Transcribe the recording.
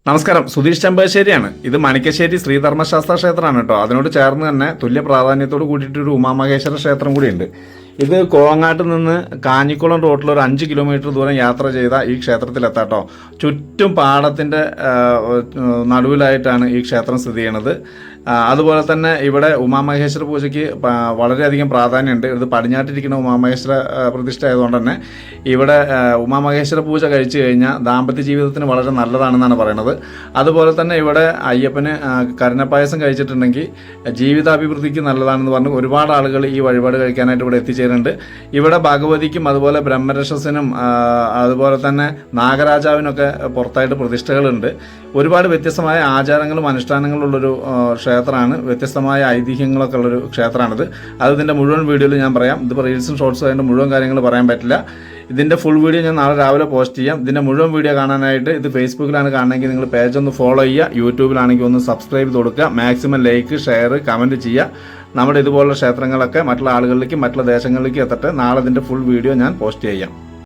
നമസ്കാരം, സുധീഷ് ചെമ്പശ്ശേരിയാണ്. ഇത് മണിക്കശ്ശേരി ശ്രീധർമ്മശാസ്ത്ര ക്ഷേത്രമാണ് കേട്ടോ. അതിനോട് ചേർന്ന് തന്നെ തുല്യ പ്രാധാന്യത്തോട് കൂടിയിട്ടൊരു ഉമാമഹേശ്വര ക്ഷേത്രം കൂടിയുണ്ട്. ഇത് കോങ്ങാട്ട് നിന്ന് കാഞ്ഞിക്കുളം റോഡിൽ ഒരു 5 കിലോമീറ്റർ ദൂരം യാത്ര ചെയ്ത ഈ ക്ഷേത്രത്തിലെത്താട്ടോ. ചുറ്റും പാടത്തിൻ്റെ നടുവിലായിട്ടാണ് ഈ ക്ഷേത്രം സ്ഥിതി ചെയ്യണത്. അതുപോലെ തന്നെ ഇവിടെ ഉമാമഹേശ്വര പൂജയ്ക്ക് വളരെയധികം പ്രാധാന്യമുണ്ട്. ഇത് പടിഞ്ഞാട്ടിരിക്കുന്ന ഉമാമഹേശ്വര പ്രതിഷ്ഠ ആയതുകൊണ്ട് തന്നെ ഇവിടെ ഉമാമഹേശ്വര പൂജ കഴിച്ചു കഴിഞ്ഞാൽ ദാമ്പത്യ ജീവിതത്തിന് വളരെ നല്ലതാണെന്നാണ് പറയുന്നത്. അതുപോലെ തന്നെ ഇവിടെ അയ്യപ്പന് കരുണപ്പായസം കഴിച്ചിട്ടുണ്ടെങ്കിൽ ജീവിതാഭിവൃദ്ധിക്ക് നല്ലതാണെന്ന് പറഞ്ഞ് ഒരുപാട് ആളുകൾ ഈ വഴിപാട് കഴിക്കാനായിട്ട് ഇവിടെ എത്തിച്ചേരുന്നുണ്ട്. ഇവിടെ ഭഗവതിക്കും അതുപോലെ ബ്രഹ്മരക്ഷസിനും അതുപോലെ തന്നെ നാഗരാജാവിനൊക്കെ പുറത്തായിട്ട് പ്രതിഷ്ഠകളുണ്ട്. ഒരുപാട് വ്യത്യസ്തമായ ആചാരങ്ങളും അനുഷ്ഠാനങ്ങളുള്ളൊരു ക്ഷേത്രമാണ്. വ്യത്യസ്തമായ ഐതിഹ്യങ്ങളൊക്കെ ഉള്ളൊരു ക്ഷേത്രമാണിത്. അത് ഇതിൻ്റെ മുഴുവൻ വീഡിയോയിൽ ഞാൻ പറയാം. ഇതിപ്പോൾ റീൽസും ഷോർട്സും അതിൻ്റെ മുഴുവൻ കാര്യങ്ങൾ പറയാൻ പറ്റില്ല. ഇതിൻ്റെ ഫുൾ വീഡിയോ ഞാൻ നാളെ രാവിലെ പോസ്റ്റ് ചെയ്യാം. ഇതിൻ്റെ മുഴുവൻ വീഡിയോ കാണാനായിട്ട് ഇത് ഫേസ്ബുക്കിലാണ് കാണണമെങ്കിൽ നിങ്ങൾ പേജ് ഒന്ന് ഫോളോ ചെയ്യുക. യൂട്യൂബിലാണെങ്കിൽ ഒന്ന് സബ്സ്ക്രൈബ് ചെയ്ത് കൊടുക്കുക. മാക്സിമം ലൈക്ക്, ഷെയർ, കമൻറ്റ് ചെയ്യുക. നമ്മുടെ ഇതുപോലുള്ള ക്ഷേത്രങ്ങളൊക്കെ മറ്റുള്ള ആളുകളിലേക്കും മറ്റുള്ള ദേശങ്ങളിലേക്കും എത്തട്ടെ. നാളെ ഇതിൻ്റെ ഫുൾ വീഡിയോ ഞാൻ പോസ്റ്റ് ചെയ്യാം.